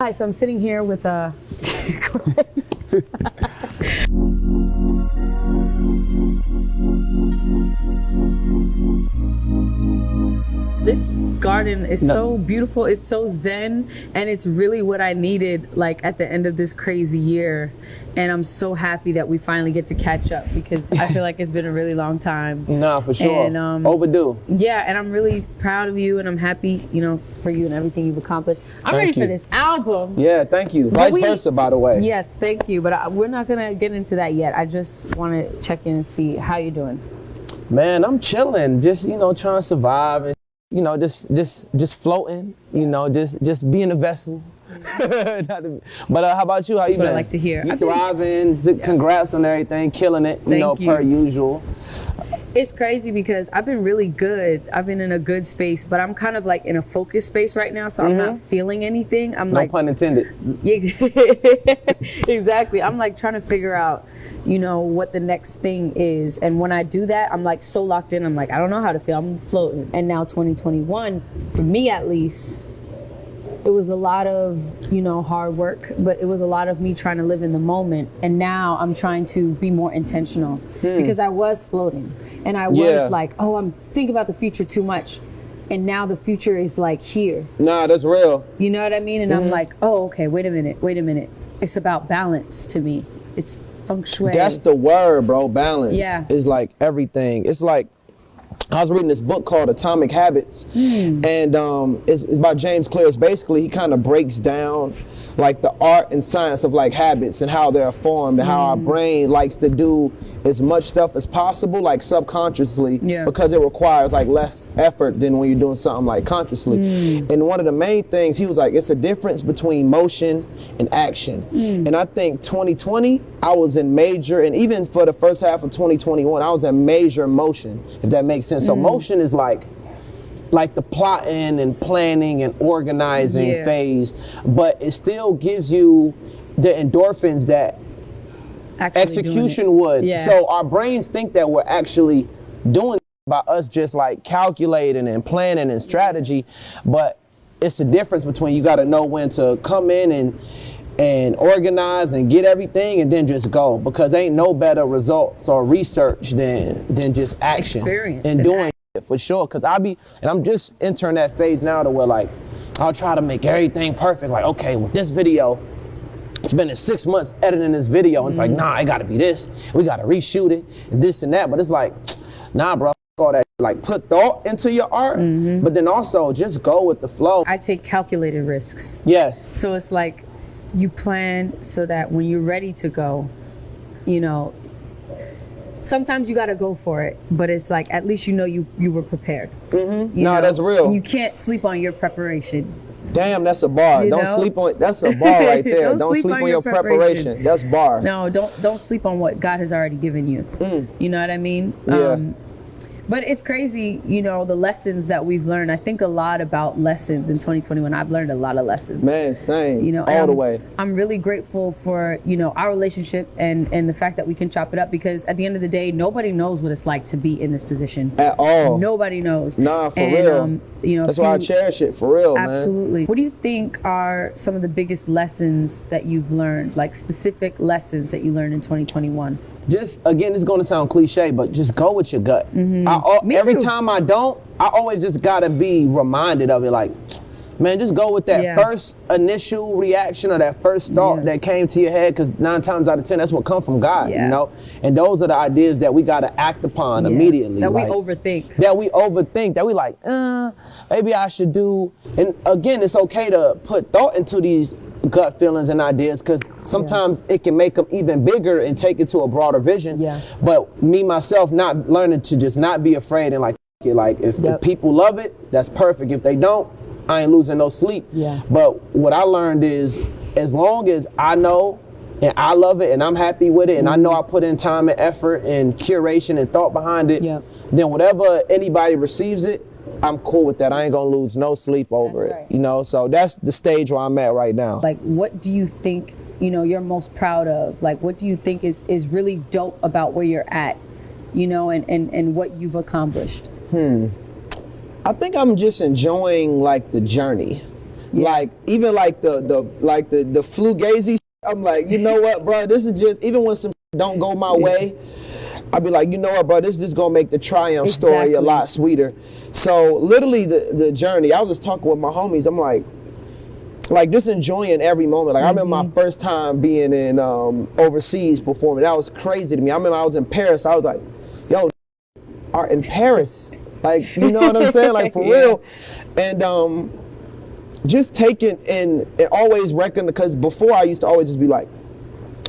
Hi, so I'm sitting here with This garden is so beautiful, it's so zen, and it's really what I needed like at the end of this crazy year. And I'm so happy that we finally get to catch up because I feel like it's been a really long time. Nah, for sure. And, overdue. Yeah, and I'm really proud of you and I'm happy, for you and everything you've accomplished. I'm ready for this album. Yeah, thank you. Vice versa, by the way. Yes, thank you. But we're not gonna get into that yet. I just want to check in and see how you're doing. Man, I'm chilling, just trying to survive and just floating, just being a vessel. But how about you? How That's you what been? I like to hear. You thriving? Congrats on everything, killing it. Thank you. Per usual. It's crazy because I've been really good. I've been in a good space, but I'm kind of like in a focused space right now, so I'm not feeling anything. I'm no pun intended. Exactly. I'm like trying to figure out, what the next thing is. And when I do that, I'm like so locked in. I'm like, I don't know how to feel. I'm floating. And now 2021, for me at least, it was a lot of, hard work, but it was a lot of me trying to live in the moment. And now I'm trying to be more intentional because I was floating and I was like, oh, I'm thinking about the future too much. And now the future is like here. Nah, that's real. You know what I mean? And I'm like, oh, okay, wait a minute. It's about balance to me. It's feng shui. That's the word, bro. Balance. Yeah. Is like everything. It's like, I was reading this book called Atomic Habits, and it's by James Clear. It's basically, he kind of breaks down like the art and science of like habits and how they're formed and how our brain likes to do as much stuff as possible, like subconsciously, because it requires like less effort than when you're doing something like consciously. And one of the main things, he was like, it's a difference between motion and action. And I think 2020, I was in major, and even for the first half of 2021, I was in major motion, if that makes sense. So motion is like the plotting and planning and organizing phase, but it still gives you the endorphins that execution would. So our brains think that we're actually doing it by us just like calculating and planning and strategy, but it's the difference between you got to know when to come in and organize and get everything and then just go, because ain't no better results or research than just action. Experience and doing it for sure. Because I'm just entering that phase now to where like I'll try to make everything perfect. Like, okay, with this video, spending 6 months editing this video, and it's like, nah, it gotta be this. We gotta reshoot it and this and that. But it's like, nah, bro, all that. Like, put thought into your art, but then also just go with the flow. I take calculated risks. Yes. So it's like you plan so that when you're ready to go, sometimes you got to go for it, but it's like at least you were prepared. That's real. And you can't sleep on your preparation. Damn, that's a bar. Don't sleep on. That's a bar right there. Don't sleep on your preparation. That's bar. No, don't sleep on what God has already given you. You know what I mean? Yeah. But it's crazy, the lessons that we've learned. I think a lot about lessons in 2021. I've learned a lot of lessons. Man, same. All the way. I'm really grateful for, our relationship and the fact that we can chop it up, because at the end of the day, nobody knows what it's like to be in this position. At all. Nobody knows. Nah, for real. That's why I cherish it, for real, man. Absolutely. What do you think are some of the biggest lessons that you've learned, like specific lessons that you learned in 2021? Just, again, it's going to sound cliche, but just go with your gut. Every time I always just got to be reminded of it. Like, man, just go with that first initial reaction or that first thought that came to your head, because 9 times out of 10, that's what comes from God, And those are the ideas that we got to act upon immediately. That we overthink. That we like, maybe I should do. And again, it's okay to put thought into these gut feelings and ideas, because sometimes it can make them even bigger and take it to a broader vision. But me, myself, not learning to just not be afraid and like if people love it, that's perfect. If they don't, I ain't losing no sleep. But what I learned is, as long as I know and I love it and I'm happy with it and I know I put in time and effort and curation and thought behind it, then whatever anybody receives it, I'm cool with that. I ain't gonna lose no sleep over it. So that's the stage where I'm at right now. Like, what do you think, you're most proud of? Like, what do you think is really dope about where you're at, and what you've accomplished? I think I'm just enjoying like the journey. Like even like the flugazy. I'm like, you know what, bro? This is just, even when some don't go my way, I'll be like, you know what, bro? This is just gonna make the triumph story a lot sweeter. So literally the journey. I was just talking with my homies. I'm like just enjoying every moment. Like I remember my first time being in overseas performing. That was crazy to me. I remember I was in Paris. I was like, yo, art in Paris. Like, you know what I'm saying? Like for real. And just taking and always reckon, because before I used to always just be like,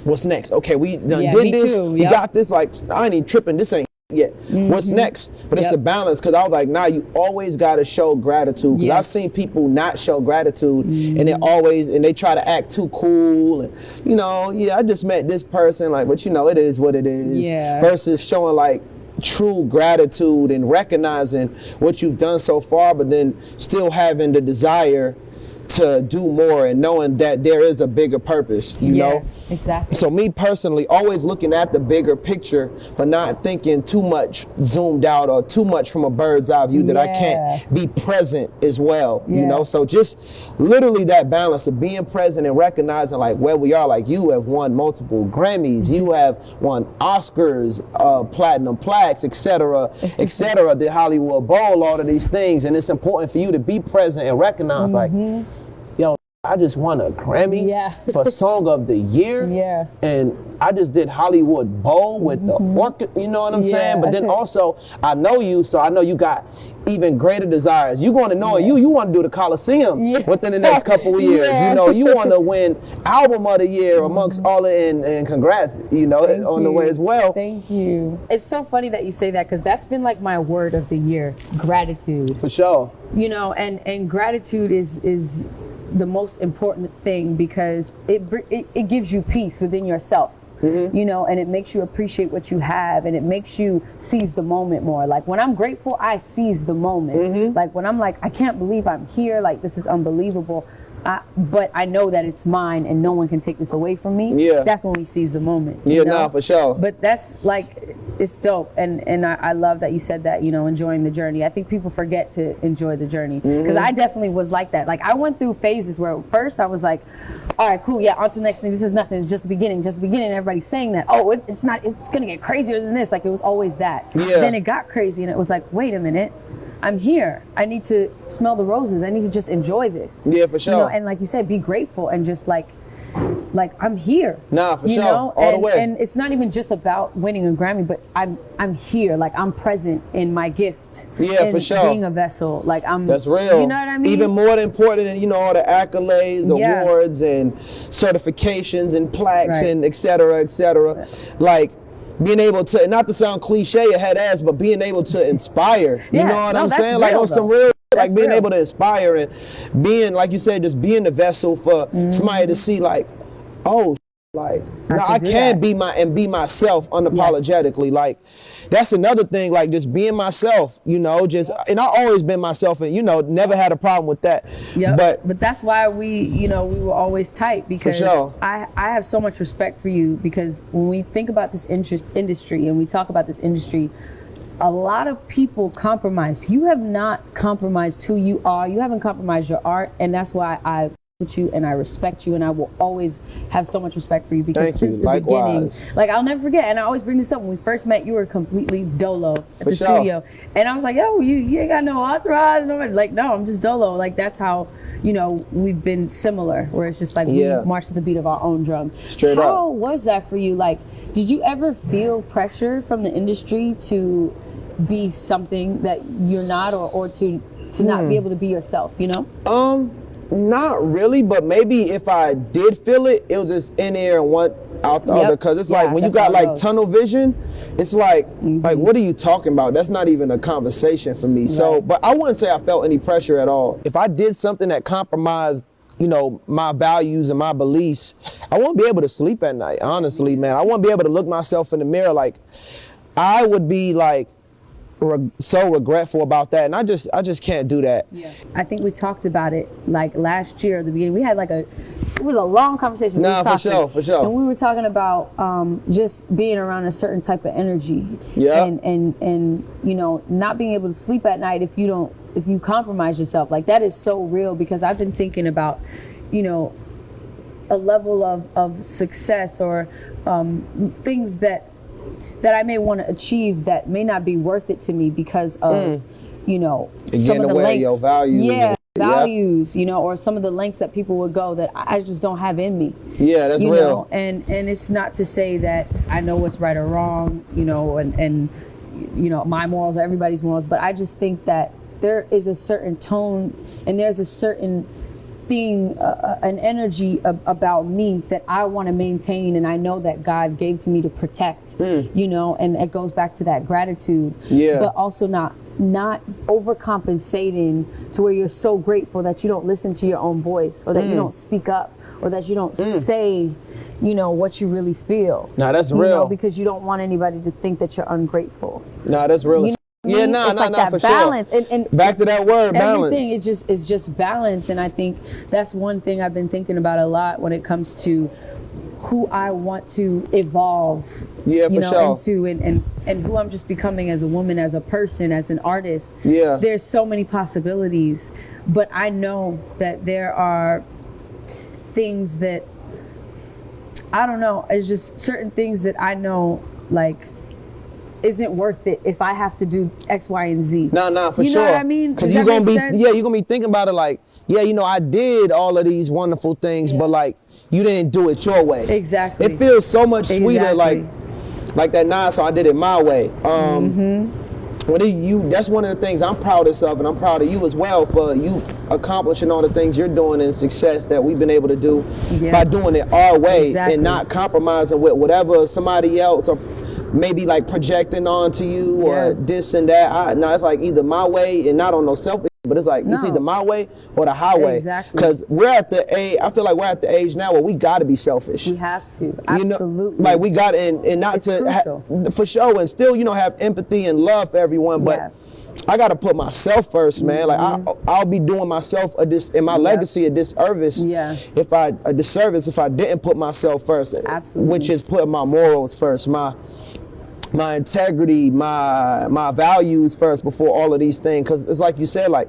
what's next? Okay, we done did this, we got this, like I ain't even tripping, this ain't yet. What's next? But it's a balance, because I was like, nah, you always gotta show gratitude. Because I've seen people not show gratitude and they try to act too cool and, you know, I just met this person, like, but you know, it is what it is. Versus showing like true gratitude and recognizing what you've done so far, but then still having the desire to do more and knowing that there is a bigger purpose, you know? Exactly. So me personally, always looking at the bigger picture, but not thinking too much zoomed out or too much from a bird's eye view that I can't be present as well, you know? So just literally that balance of being present and recognizing like where we are. Like you have won multiple Grammys, you have won Oscars, platinum plaques, etc., the Hollywood Bowl, all of these things. And it's important for you to be present and recognize like, yo, I just won a Grammy for Song of the Year, and I just did Hollywood Bowl with the orchestra, you know what I'm saying? But then also, I know you, so I know you got even greater desires. You going to know you want to do the Coliseum within the next couple of years. You know, you want to win Album of the Year amongst all of and congrats, you know, on the way as well. Thank you. It's so funny that you say that, because that's been like my word of the year, gratitude. For sure. You know, and gratitude is the most important thing, because it gives you peace within yourself, you know, and it makes you appreciate what you have, and it makes you seize the moment more. Like when I'm grateful, I seize the moment. Like when I'm like, I can't believe I'm here, like this is unbelievable, but I know that it's mine and no one can take this away from me. That's when we seize the moment. You know? Nah, for sure. But that's like, it's dope, and I love that you said that, you know, enjoying the journey. I think people forget to enjoy the journey, because I definitely was like that. Like I went through phases where at first I was like, all right, cool, on to the next thing. This is nothing. It's just the beginning. Everybody's saying that. Oh, it's not. It's gonna get crazier than this. Like it was always that. Then it got crazy, and it was like, wait a minute. I'm here. I need to smell the roses. I need to just enjoy this. Yeah, for sure. You know, and like you said, be grateful and just like I'm here. Nah, for sure. Know? All the way. And it's not even just about winning a Grammy, but I'm here. Like I'm present in my gift. Yeah, for sure. Being a vessel. Like That's real. You know what I mean? Even more important than, you know, all the accolades, awards, and certifications and plaques and et cetera. Like being able to, not to sound cliche or head ass, but being able to inspire. You know what I'm saying? Like on some real, like being able to inspire and being, like you said, just being the vessel for somebody to see like, oh, like I can be myself unapologetically. Like that's another thing, like just being myself, you know, and I always been myself, and you know, never had a problem with that. But that's why we were always tight, because I have so much respect for you, because when we think about this industry and we talk about this industry, a lot of people compromise. You have not compromised who you are. You haven't compromised your art, and that's why I with you and I respect you, and I will always have so much respect for you, because since the beginning, like I'll never forget, and I always bring this up, when we first met, you were completely dolo at the studio, and I was like, yo, you ain't got no entourage, like, no, I'm just dolo. Like that's how, you know, we've been similar, where it's just like we march to the beat of our own drum. Straight up. How was that for you? Like, did you ever feel pressure from the industry to be something that you're not, or to not be able to be yourself, you know? Not really, but maybe if I did feel it, it was just in there and one out the other. Because it's like when you got like tunnel vision, it's like what are you talking about? That's not even a conversation for me. So, but I wouldn't say I felt any pressure at all. If I did something that compromised, you know, my values and my beliefs, I won't be able to sleep at night. Honestly, man, I won't be able to look myself in the mirror. Like I would be like so regretful about that, and I just can't do that. I think we talked about it like last year at the beginning. We had like it was a long conversation. For sure. And we were talking about just being around a certain type of energy. And you know, not being able to sleep at night if you don't if you compromise yourself, like that is so real, because I've been thinking about, you know, a level of success or things that I may want to achieve that may not be worth it to me because of, you know, some of the lengths. Your values. Yeah, values, you know, or some of the lengths that people would go that I just don't have in me. Yeah, that's you real. Know? And it's not to say that I know what's right or wrong, you know, and you know, my morals are everybody's morals, but I just think that there is a certain tone and there's a certain thing, an energy about me that I want to maintain, and I know that God gave to me to protect, you know, and it goes back to that gratitude, but also not overcompensating to where you're so grateful that you don't listen to your own voice, or that you don't speak up, or that you don't say, you know, what you really feel. Nah, that's real. real. Know, because you don't want anybody to think that you're ungrateful. Nah, that's real. You know, for balance. sure. And back to that word, balance. Everything is just balance, and I think that's one thing I've been thinking about a lot when it comes to who I want to evolve. Yeah, for sure. Into and who I'm just becoming as a woman, as a person, as an artist. Yeah. There's so many possibilities, but I know that there are things that I don't know. It's just certain things that I know, like, isn't worth it if I have to do X, Y, and Z. Nah, for sure. You know what I mean? Because you're gonna be, you're gonna be thinking about it like, yeah, you know, I did all of these wonderful things, but like, you didn't do it your way. Exactly. It feels so much sweeter, like that Nas song, I did it my way. That's one of the things I'm proudest of, and I'm proud of you as well for you accomplishing all the things you're doing and success that we've been able to do by doing it our way and not compromising with whatever somebody else or maybe like projecting onto you or this and that. No, it's like either my way, and not on no selfish, but it's like it's either my way or the highway. Exactly. Because we're at the age, I feel like we're at the age now where we got to be selfish. We have to. Absolutely. You know, like we got and not it's to for sure, and still, you know, have empathy and love for everyone, but I got to put myself first, man. Like I'll be doing myself in my legacy a disservice if I didn't put myself first. Absolutely. Which is putting my morals first, my integrity, my values first before all of these things. Because it's like you said, like,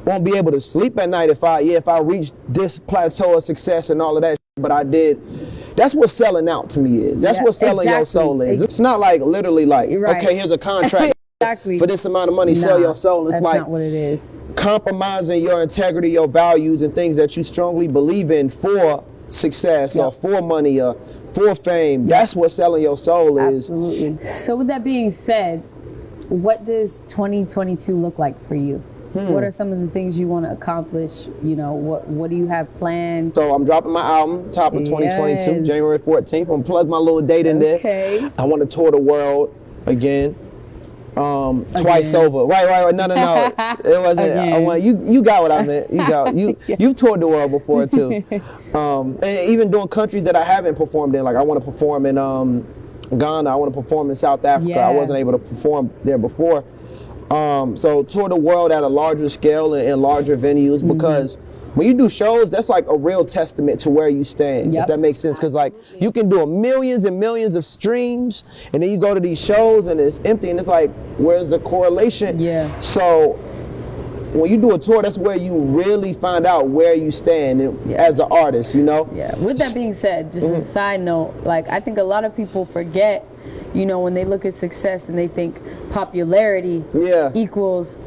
won't be able to sleep at night if I reach this plateau of success and all of that. But I did. That's what selling out to me is. That's what selling your soul is. It's not like literally like, okay, here's a contract for this amount of money, sell your soul. It's that's like not what it is. Compromising your integrity, your values, and things that you strongly believe in for success or for money or for fame. That's what selling your soul is. Absolutely. So with that being said, what does 2022 look like for you? What are some of the things you want to accomplish? You know, what do you have planned? So I'm dropping my album top of 2022, January 14th. I'm gonna plug my little date in there. I want to tour the world again. Twice over. Right. No. It wasn't. I want you got what I meant. You toured the world before too. And even doing countries that I haven't performed in. Like I want to perform in Ghana. I want to perform in South Africa. I wasn't able to perform there before. So tour the world at a larger scale and larger venues, because when you do shows, that's like a real testament to where you stand, if that makes sense. Because like you can do millions and millions of streams, and then you go to these shows and it's empty, and it's like, where's the correlation? So when you do a tour, that's where you really find out where you stand as an artist, you know? With that being said, just a side note, like I think a lot of people forget, you know, when they look at success and they think popularity equals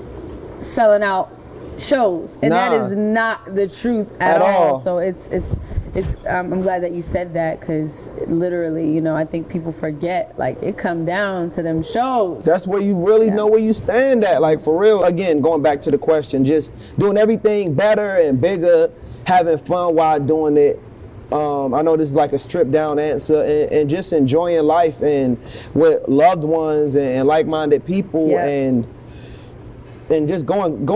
selling out shows, and that is not the truth at all. So it's I'm glad that you said that, because literally, you know, I think people forget, like, it come down to them shows. That's where you really know where you stand at, like, for real. Again, going back to the question, just doing everything better and bigger, having fun while doing it. I know this is like a stripped down answer, and just enjoying life and with loved ones and like-minded people, and just going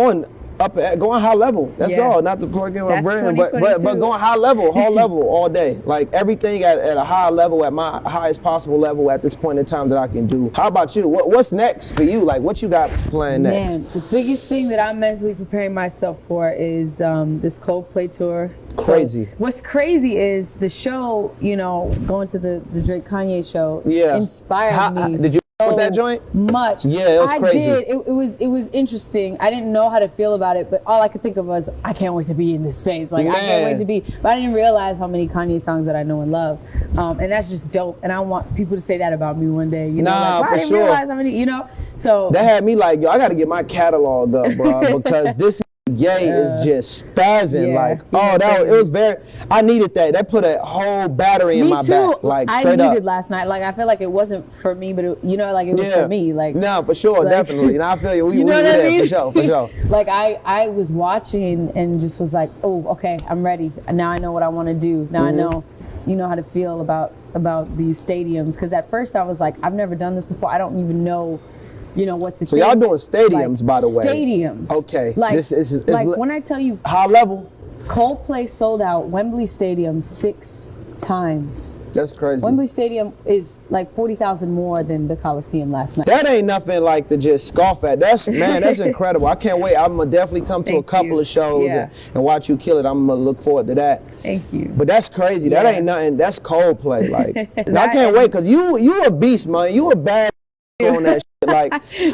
high level. That's all. Not to plug in my brand, but going high level all day. Like everything at a high level, at my highest possible level at this point in time that I can do. How about you? What's next for you? Like what you got planned next? Man, the biggest thing that I'm mentally preparing myself for is this Coldplay tour. Crazy. So what's crazy is the show, you know, going to the Drake Kanye show inspired me. Did you with that joint? Much. Yeah, it was crazy. I did. It was interesting. I didn't know how to feel about it, but all I could think of was, I can't wait to be in this space. Like, I can't wait to be. But I didn't realize how many Kanye songs that I know and love. And that's just dope. And I want people to say that about me one day. You know, like, I didn't realize how many, you know? So that had me like, yo, I got to get my catalog up, bro, because this Yay is just spazzing. Like, it was very, I needed that. That put a whole battery in my back. Like, straight up. I needed last night. Like, I feel like it wasn't for me, but it, you know, like it was for me. Like, no, for sure, like, definitely. And I feel you. We know what I mean? For sure. Like, I was watching and just was like, oh, okay, I'm ready. Now I know what I want to do. Now I know, you know, how to feel about these stadiums. Because at first I was like, I've never done this before. I don't even know, you know, what to So y'all doing stadiums, like, by the way. Stadiums. Okay. Like, this is like when I tell you, high level. Coldplay sold out Wembley Stadium 6 times. That's crazy. Wembley Stadium is like 40,000 more than the Coliseum last night. That ain't nothing like to just scoff at. That's incredible. I can't wait. I'm gonna definitely come to a couple of shows and watch you kill it. I'm gonna look forward to that. Thank you. But that's crazy. That ain't nothing. That's Coldplay. Like, I can't wait, because you a beast, man. You a bad on that shit.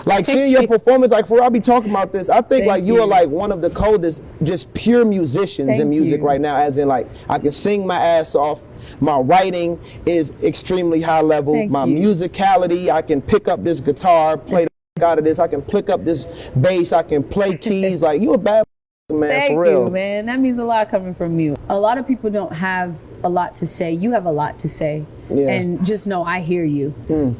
Like seeing your performance, like, for I'll be talking about this. I think like you are like one of the coldest, just pure musicians in music right now. As in, like, I can sing my ass off. My writing is extremely high level. My musicality, I can pick up this guitar, play the out of this. I can pick up this bass. I can play keys. Like, you a bad man, for real. Thank you, man. That means a lot coming from you. A lot of people don't have a lot to say. You have a lot to say. Yeah. And just know I hear you.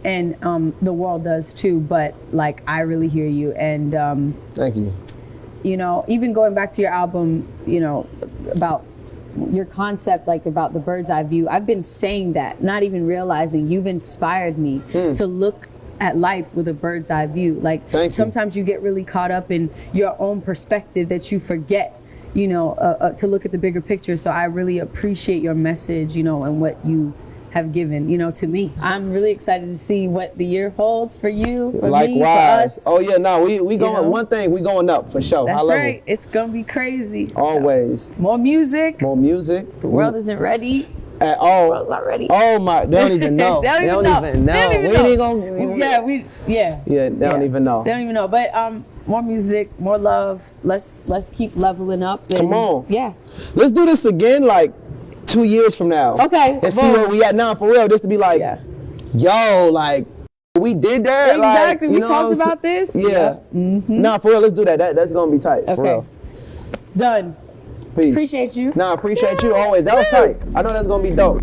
And the world does too, but like, I really hear you. And thank you. You know, even going back to your album, you know, about your concept, like about the bird's eye view, I've been saying that, not even realizing you've inspired me to look at life with a bird's eye view. Like, sometimes you get really caught up in your own perspective that you forget, you know, to look at the bigger picture. So I really appreciate your message, you know, and what you have given, you know, to me. I'm really excited to see what the year holds for you, for me, for us. Oh yeah, no, we going, you know? One thing, we going up for sure. That's right. It's gonna be crazy. Always. More music. More music. The world isn't ready. At all. The world's not ready. Oh my, they don't even know. They don't even know. We ain't gonna. Yeah, they don't even know. They don't even know. But more music, more love. Let's keep leveling up. And, come on. Yeah. Let's do this again, like 2 years from now. Okay. And see where we at now, for real. Just to be like, yo, like, we did that. Exactly. Like, we talked about this. Yeah. Nah, for real. Let's do that. That's gonna be tight. For real. Done. Peace. Appreciate you. Nah, appreciate you always. That was tight. I know that's gonna be dope.